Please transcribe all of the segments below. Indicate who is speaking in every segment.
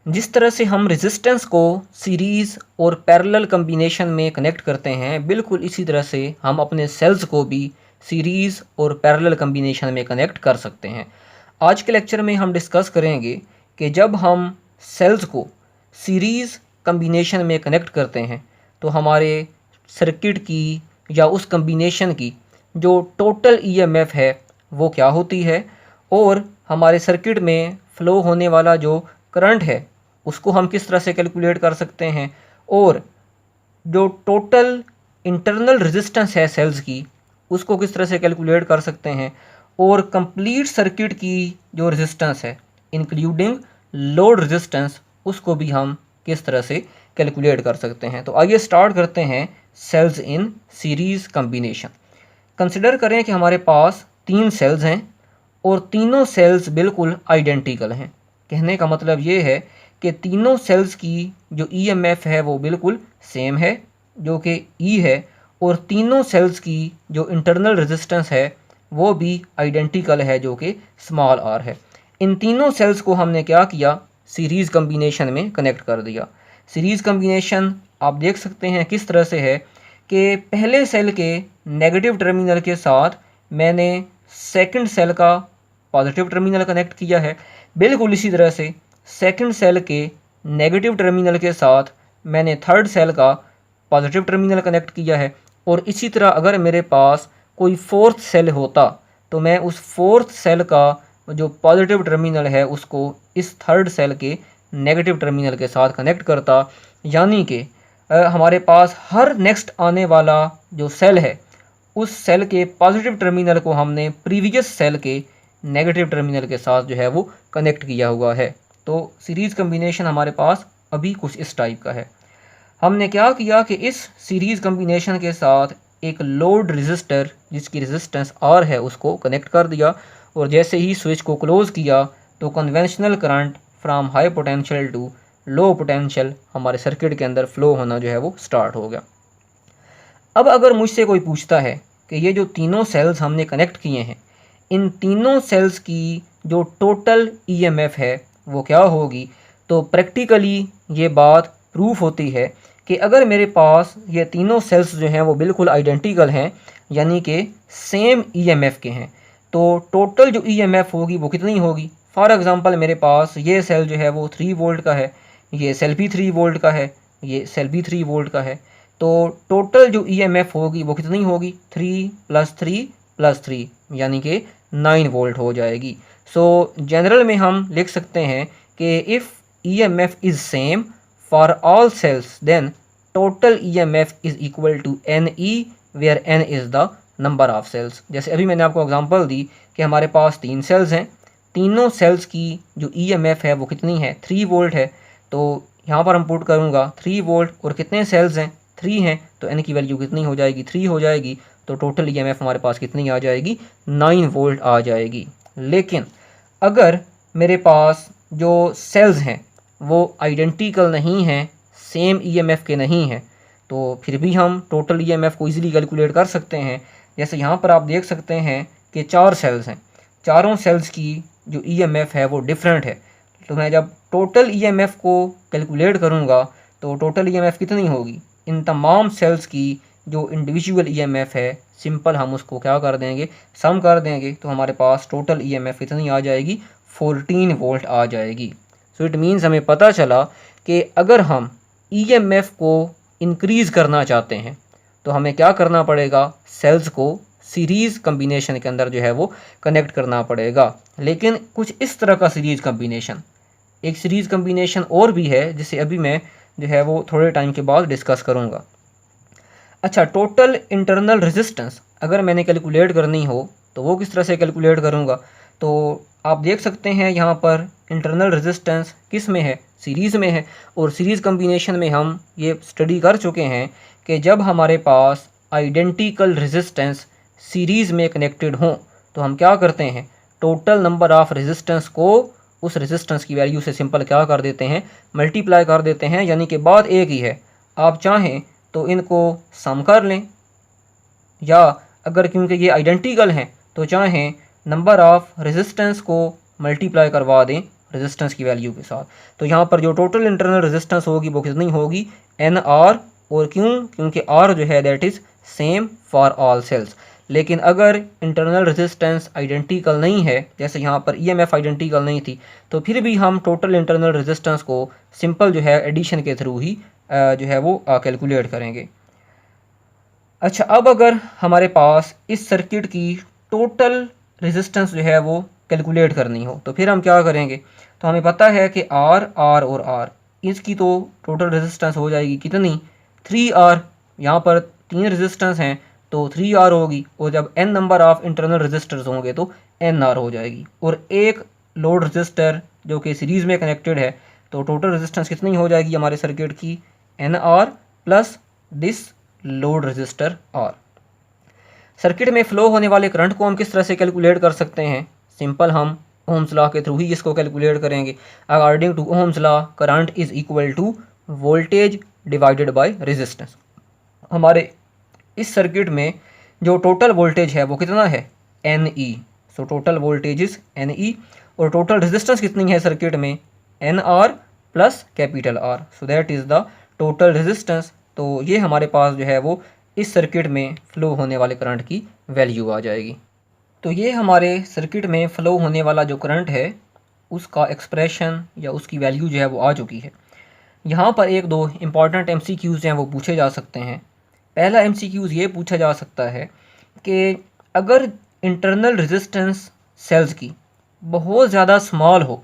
Speaker 1: जिस तरह से हम रेजिस्टेंस को सीरीज़ और पैरेलल कम्बिनेशन में कनेक्ट करते हैं, बिल्कुल इसी तरह से हम अपने सेल्स को भी सीरीज़ और पैरेलल कम्बिनेशन में कनेक्ट कर सकते हैं। आज के लेक्चर में हम डिस्कस करेंगे कि जब हम सेल्स को सीरीज़ कम्बिनेशन में कनेक्ट करते हैं तो हमारे सर्किट की या उस कम्बिनेशन की जो टोटल ईएमएफ है वो क्या होती है, और हमारे सर्किट में फ़्लो होने वाला जो करंट है उसको हम किस तरह से कैलकुलेट कर सकते हैं, और जो टोटल इंटरनल रेजिस्टेंस है सेल्स की उसको किस तरह से कैलकुलेट कर सकते हैं, और कंप्लीट सर्किट की जो रेजिस्टेंस है इंक्लूडिंग लोड रेजिस्टेंस उसको भी हम किस तरह से कैलकुलेट कर सकते हैं। तो आइए स्टार्ट करते हैं सेल्स इन सीरीज़ कम्बिनेशन। कंसिडर करें कि हमारे पास 3 सेल्स हैं और तीनों सेल्स बिल्कुल आइडेंटिकल हैं। कहने का मतलब ये है कि तीनों सेल्स की जो ईएमएफ है वो बिल्कुल सेम है जो कि ई है, और तीनों सेल्स की जो इंटरनल रेजिस्टेंस है वो भी आइडेंटिकल है जो कि स्मॉल आर है। इन तीनों सेल्स को हमने क्या किया, सीरीज़ कम्बिनेशन में कनेक्ट कर दिया। सीरीज़ कम्बिनेशन आप देख सकते हैं किस तरह से है कि पहले सेल के नेगेटिव टर्मिनल के साथ मैंने सेकंड सेल का पॉजिटिव टर्मिनल कनेक्ट किया है। बिल्कुल इसी तरह से सेकंड सेल के नेगेटिव टर्मिनल के साथ मैंने थर्ड सेल का पॉजिटिव टर्मिनल कनेक्ट किया है। और इसी तरह अगर मेरे पास कोई फोर्थ सेल होता तो मैं उस फोर्थ सेल का जो पॉजिटिव टर्मिनल है उसको इस थर्ड सेल के नेगेटिव टर्मिनल के साथ कनेक्ट करता, यानी कि हमारे पास हर नेक्स्ट आने वाला जो सेल है उस सेल के पॉजिटिव टर्मिनल को हमने प्रीवियस सेल के नेगेटिव टर्मिनल के साथ जो है वो कनेक्ट किया हुआ है। तो सीरीज़ कम्बिनेशन हमारे पास अभी कुछ इस टाइप का है। हमने क्या किया कि इस सीरीज़ कम्बिनेशन के साथ एक लोड रेजिस्टर जिसकी रेजिस्टेंस आर है उसको कनेक्ट कर दिया, और जैसे ही स्विच को क्लोज़ किया तो conventional current from high potential to low potential हमारे सर्किट के अंदर फ्लो होना जो है वो स्टार्ट हो गया। अब अगर मुझसे कोई पूछता है कि ये जो तीनों सेल्स हमने कनेक्ट किए हैं इन तीनों सेल्स की जो टोटल ईएमएफ है वो क्या होगी, तो प्रैक्टिकली ये बात प्रूफ होती है कि अगर मेरे पास ये तीनों सेल्स जो हैं वो बिल्कुल आइडेंटिकल हैं यानी कि सेम ईएमएफ के हैं, तो टोटल जो ईएमएफ होगी वो कितनी होगी। फॉर एग्ज़ाम्पल मेरे पास ये सेल जो है वो 3 वोल्ट का है, ये सेल भी 3 वोल्ट का है, ये सेल भी 3 वोल्ट का है, तो टोटल जो ईएमएफ होगी वो कितनी होगी, 3 + 3 + 3 यानी कि 9 वोल्ट हो जाएगी। सो जनरल में हम लिख सकते हैं कि if EMF is same for all cells then total EMF is equal to NE where N is the number of cells. जैसे अभी मैंने आपको एग्जांपल दी कि हमारे पास 3 सेल्स हैं, तीनों सेल्स की जो ईएमएफ है वो कितनी है, 3 वोल्ट है। तो यहाँ पर हम पुट करूँगा 3 वोल्ट, और कितने सेल्स हैं, 3 हैं, तो N की वैल्यू कितनी हो जाएगी, 3 हो जाएगी। तो टोटल ईएमएफ हमारे पास कितनी आ जाएगी, 9 वोल्ट आ जाएगी। लेकिन अगर मेरे पास जो सेल्स हैं वो आइडेंटिकल नहीं हैं, सेम ईएमएफ के नहीं हैं, तो फिर भी हम टोटल ईएमएफ को इजीली कैलकुलेट कर सकते हैं। जैसे यहाँ पर आप देख सकते हैं कि 4 सेल्स हैं, चारों सेल्स की जो ईएमएफ है वो डिफरेंट है। तो मैं जब टोटल ईएमएफ को कैलकुलेट करूँगा तो टोटल ईएमएफ कितनी होगी, इन तमाम सेल्स की जो इंडिविजुअल ईएमएफ है सिंपल हम उसको क्या कर देंगे, सम कर देंगे, तो हमारे पास टोटल ईएमएफ कितनी आ जाएगी, 14 वोल्ट आ जाएगी। सो इट मीन्स हमें पता चला कि अगर हम ईएमएफ को इंक्रीज़ करना चाहते हैं तो हमें क्या करना पड़ेगा, सेल्स को सीरीज़ कम्बिनेशन के अंदर जो है वो कनेक्ट करना पड़ेगा। लेकिन कुछ इस तरह का सीरीज़ कम्बिनेशन, एक सीरीज़ कम्बिनेशन और भी है जिसे अभी मैं जो है वो थोड़े टाइम के बाद डिस्कस करूँगा। अच्छा, टोटल इंटरनल रेजिस्टेंस अगर मैंने कैलकुलेट करनी हो तो वो किस तरह से कैलकुलेट करूँगा, तो आप देख सकते हैं यहाँ पर इंटरनल रेजिस्टेंस किस में है, सीरीज़ में है। और सीरीज़ कम्बिनेशन में हम ये स्टडी कर चुके हैं कि जब हमारे पास आइडेंटिकल रेजिस्टेंस सीरीज़ में कनेक्टेड हों तो हम क्या करते हैं, टोटल नंबर ऑफ़ रेजिस्टेंस को उस रेजिस्टेंस की वैल्यू से सिंपल क्या कर देते हैं, मल्टीप्लाई कर देते हैं, यानी कि बात एक ही है। आप चाहें तो इनको सम कर लें, या अगर क्योंकि ये आइडेंटिकल हैं तो चाहें नंबर ऑफ़ रेजिस्टेंस को मल्टीप्लाई करवा दें रेजिस्टेंस की वैल्यू के साथ। तो यहाँ पर जो टोटल इंटरनल रेजिस्टेंस होगी वो कितनी होगी, एन आर। और क्यों, क्योंकि आर जो है that is same for all cells. लेकिन अगर इंटरनल रेजिस्टेंस आइडेंटिकल नहीं है, जैसे यहाँ पर ईएमएफ आइडेंटिकल नहीं थी, तो फिर भी हम टोटल इंटरनल रेजिस्टेंस को सिंपल जो है एडिशन के थ्रू ही जो है वो कैलकुलेट करेंगे। अच्छा, अब अगर हमारे पास इस सर्किट की टोटल रेजिस्टेंस जो है वो कैलकुलेट करनी हो तो फिर हम क्या करेंगे। तो हमें पता है कि आर आर और आर, इसकी तो टोटल रेजिस्टेंस हो जाएगी कितनी, 3R। यहाँ पर 3 रेजिस्टेंस हैं तो 3R होगी, और जब n number of internal resistors होंगे तो NR हो जाएगी। और एक लोड रेजिस्टर जो कि सीरीज़ में कनेक्टेड है, तो टोटल रेजिस्टेंस कितनी हो जाएगी हमारे सर्किट की, NR plus this load resistor R। Circuit में फ़्लो होने वाले करंट को हम किस तरह से कैलकुलेट कर सकते हैं, सिंपल हम ओम्स लॉ के थ्रू ही इसको कैलकुलेट करेंगे। According to Ohm's law, current is equal to voltage divided by resistance. हमारे इस सर्किट में जो टोटल वोल्टेज है वो कितना है, NE। So total voltage is NE, और टोटल रेजिस्टेंस कितनी है सर्किट में, NR plus capital R। So that is the total resistance. तो ये हमारे पास जो है वो इस सर्किट में फ़्लो होने वाले करंट की वैल्यू आ जाएगी। तो ये हमारे सर्किट में फ़्लो होने वाला जो करंट है उसका एक्सप्रेशन या उसकी वैल्यू जो है वो आ चुकी है। यहाँ पर एक दो इम्पॉर्टेंट MCQs हैं वो पूछे जा सकते हैं। पहला MCQs ये पूछा जा सकता है कि अगर इंटरनल रेजिस्टेंस सेल्स की बहुत ज़्यादा स्मॉल हो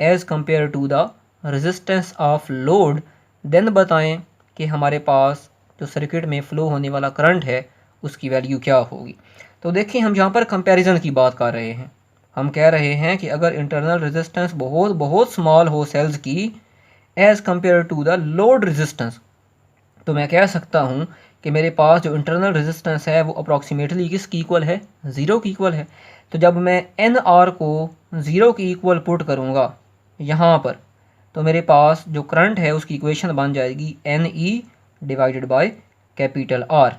Speaker 1: as compare to the resistance of load, then बताएं कि हमारे पास जो सर्किट में फ़्लो होने वाला करंट है उसकी वैल्यू क्या होगी। तो देखिए, हम यहाँ पर कंपैरिजन की बात कर रहे हैं। हम कह रहे हैं कि अगर इंटरनल रेजिस्टेंस बहुत बहुत स्मॉल हो सेल्स की as compare to the load resistance, तो मैं कह सकता हूँ कि मेरे पास जो इंटरनल रेजिस्टेंस है वो अप्रॉक्सीमेटली किसकी इक्वल है, ज़ीरो की इक्वल है। तो जब मैं NR को ज़ीरो की इक्वल पुट करूँगा यहाँ पर, तो मेरे पास जो करंट है उसकी इक्वेशन बन जाएगी NE divided by capital R।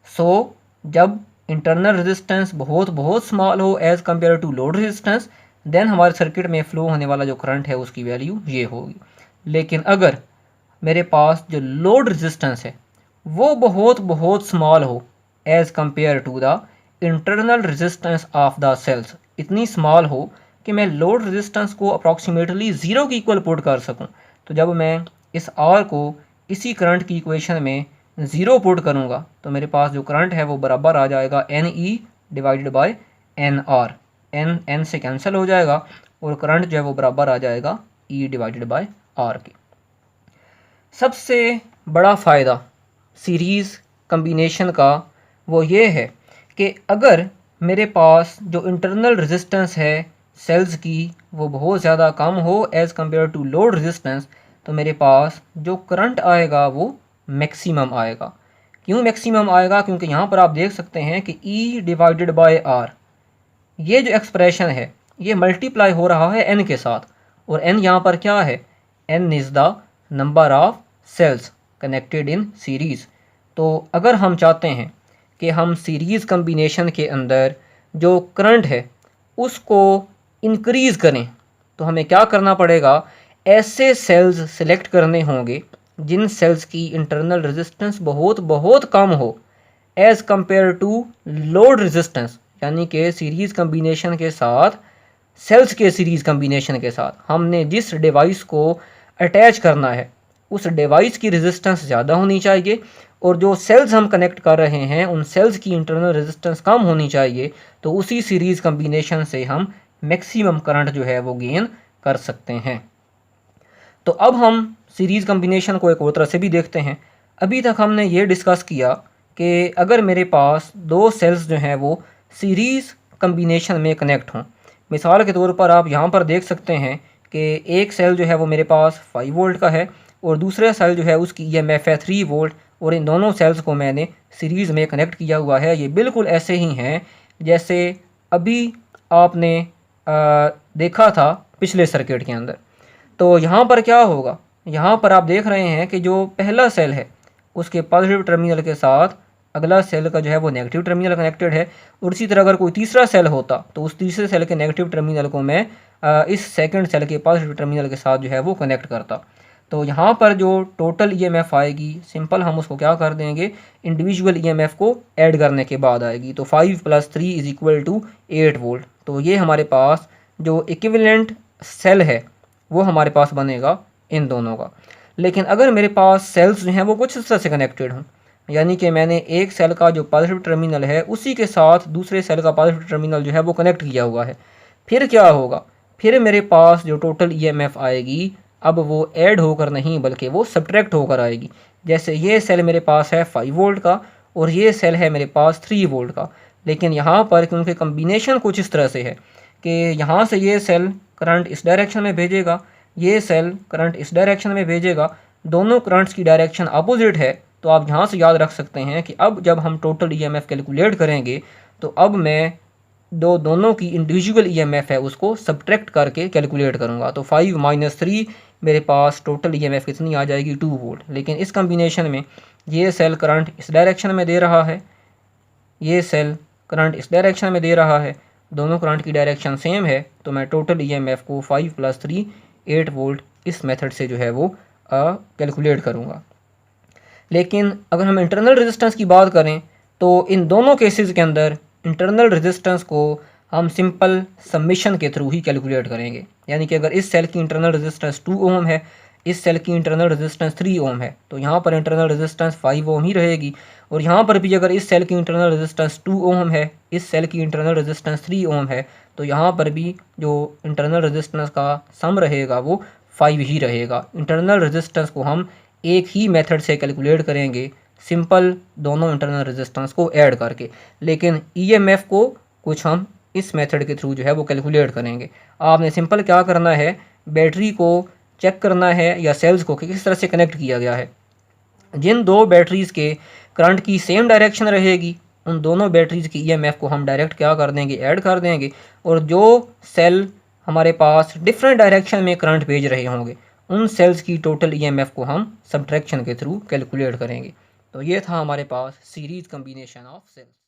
Speaker 1: So जब इंटरनल रेजिस्टेंस बहुत बहुत स्मॉल हो as compare to load resistance, then हमारे सर्किट में फ़्लो होने वाला जो करंट है उसकी वैल्यू ये होगी। लेकिन अगर मेरे पास जो लोड रेजिस्टेंस है वो बहुत बहुत स्मॉल हो as compare to the internal resistance of the cells, इतनी स्मॉल हो कि मैं लोड रेजिस्टेंस को अप्रॉक्सीमेटली ज़ीरो की इक्वल पुट कर सकूं, तो जब मैं इस R को इसी करंट की इक्वेशन में ज़ीरो पुट करूंगा तो मेरे पास जो करंट है वो बराबर आ जाएगा NE divided bye NR। N से कैंसिल हो जाएगा और करंट जो है वो बराबर आ जाएगा E डिवाइडेड बाय R के। सबसे बड़ा फ़ायदा सीरीज़ कम्बिनेशन का वो ये है कि अगर मेरे पास जो इंटरनल रेजिस्टेंस है सेल्स की वो बहुत ज़्यादा कम हो as compare to load resistance, तो मेरे पास जो करंट आएगा वो मैक्सिमम आएगा। क्यों मैक्सिमम आएगा, क्योंकि यहाँ पर आप देख सकते हैं कि E डिवाइडेड बाय R, ये जो एक्सप्रेशन है ये मल्टीप्लाई हो रहा है N के साथ, और N यहाँ पर क्या है, N is the number of cells connected in series. तो अगर हम चाहते हैं कि हम सीरीज़ कम्बिनेशन के अंदर जो करंट है उसको इंक्रीज़ करें, तो हमें क्या करना पड़ेगा, ऐसे सेल्स सेलेक्ट करने होंगे जिन सेल्स की इंटरनल रेजिस्टेंस बहुत बहुत कम हो as compare to load resistance, यानी कि सीरीज़ कम्बिनेशन के साथ सेल्स के सीरीज़ कम्बिनेशन के साथ हमने जिस डिवाइस को अटैच करना है उस डिवाइस की रेजिस्टेंस ज़्यादा होनी चाहिए, और जो सेल्स हम कनेक्ट कर रहे हैं उन सेल्स की इंटरनल रेजिस्टेंस कम होनी चाहिए। तो उसी सीरीज़ कम्बिनेशन से हम मैक्सिमम करंट जो है वो गेन कर सकते हैं। तो अब हम सीरीज़ कम्बिनेशन को एक और तरह से भी देखते हैं। अभी तक हमने ये डिस्कस किया कि अगर मेरे पास दो सेल्स जो हैं वो सीरीज़ कम्बिनेशन में कनेक्ट हों, मिसाल के तौर पर आप यहाँ पर देख सकते हैं कि एक सेल जो है वो मेरे पास 5 वोल्ट का है और दूसरा सेल जो है उसकी EMF है 3 वोल्ट, और इन दोनों सेल्स को मैंने सीरीज़ में कनेक्ट किया हुआ है। ये बिल्कुल ऐसे ही हैं जैसे अभी आपने देखा था पिछले सर्किट के अंदर। तो यहाँ पर क्या होगा, यहाँ पर आप देख रहे हैं कि जो पहला सेल है उसके पॉजिटिव टर्मिनल के साथ अगला सेल का जो है वो नेगेटिव टर्मिनल कनेक्टेड है, और इसी तरह अगर कोई तीसरा सेल होता तो उस तीसरे सेल के नेगेटिव टर्मिनल को मैं इस सेकंड सेल के पॉजिटिव टर्मिनल के साथ जो है वो कनेक्ट करता। तो यहाँ पर जो टोटल ईएमएफ आएगी, सिंपल हम उसको क्या कर देंगे, इंडिविजुअल ईएमएफ को ऐड करने के बाद आएगी। तो 5 + 3 = 8 वोल्ट। तो ये हमारे पास जो इक्विवेलेंट सेल है वो हमारे पास बनेगा इन दोनों का। लेकिन अगर मेरे पास सेल्स जो हैं वो कुछ इस तरह से कनेक्टेड हों, यानी कि मैंने एक सेल का जो पॉजिटिव टर्मिनल है उसी के साथ दूसरे सेल का पॉजिटिव टर्मिनल जो है वो कनेक्ट किया हुआ है, फिर क्या होगा, फिर मेरे पास जो टोटल ईएमएफ आएगी अब वो ऐड होकर नहीं बल्कि वो सब्ट्रैक्ट होकर आएगी। जैसे ये सेल मेरे पास है 5 वोल्ट का और ये सेल है मेरे पास 3 वोल्ट का, लेकिन यहाँ पर क्योंकि कम्बिनेशन कुछ इस तरह से है कि यहाँ से ये सेल करंट इस डायरेक्शन में भेजेगा, ये सेल करंट इस डायरेक्शन में भेजेगा, दोनों करंट्स की डायरेक्शन अपोजिट है। तो आप यहाँ से याद रख सकते हैं कि अब जब हम टोटल ईएमएफ कैलकुलेट करेंगे तो अब मैं दोनों की इंडिविजुअल ईएमएफ है उसको सब्ट्रैक्ट करके कैलकुलेट करूँगा। तो 5 - 3 मेरे पास टोटल ईएमएफ कितनी आ जाएगी, 2 वोल्ट। लेकिन इस कम्बिनेशन में ये सेल करंट इस डायरेक्शन में दे रहा है, ये सेल करंट इस डायरेक्शन में दे रहा है, दोनों करंट की डायरेक्शन सेम है, तो मैं टोटल ईएमएफ को 5 + 3 8 वोल्ट इस मेथड से जो है वो कैलकुलेट करूँगा। लेकिन अगर हम इंटरनल रेजिस्टेंस की बात करें तो इन दोनों केसेस के अंदर इंटरनल रेजिस्टेंस को हम सिंपल समिशन के थ्रू ही कैलकुलेट करेंगे। यानी कि अगर इस सेल की इंटरनल रेजिस्टेंस 2 ओम है, इस सेल की इंटरनल रेजिस्टेंस 3 ओम है, तो यहाँ पर इंटरनल रेजिस्टेंस 5 ओम ही रहेगी। और यहाँ पर भी अगर इस सेल की इंटरनल रेजिस्टेंस 2 ओम है, इस सेल की इंटरनल रेजिस्टेंस 3 ओम है, तो यहाँ पर भी जो इंटरनल रेजिस्टेंस का सम रहेगा वो 5 ही रहेगा। इंटरनल रेजिस्टेंस को हम एक ही मेथड से कैलकुलेट करेंगे, सिंपल दोनों इंटरनल रेजिस्टेंस को ऐड करके। लेकिन ईएमएफ को कुछ हम इस मेथड के थ्रू जो है वो कैलकुलेट करेंगे। आपने सिंपल क्या करना है, बैटरी को चेक करना है या सेल्स को कि किस तरह से कनेक्ट किया गया है। जिन दो बैटरीज़ के करंट की सेम डायरेक्शन रहेगी उन दोनों बैटरीज़ की ईएमएफ को हम डायरेक्ट क्या कर देंगे, ऐड कर देंगे। और जो सेल हमारे पास डिफरेंट डायरेक्शन में करंट भेज रहे होंगे उन सेल्स की टोटल ईएमएफ को हम सब्ट्रैक्शन के थ्रू कैलकुलेट करेंगे। तो ये था हमारे पास सीरीज़ कम्बिनेशन ऑफ सेल्स।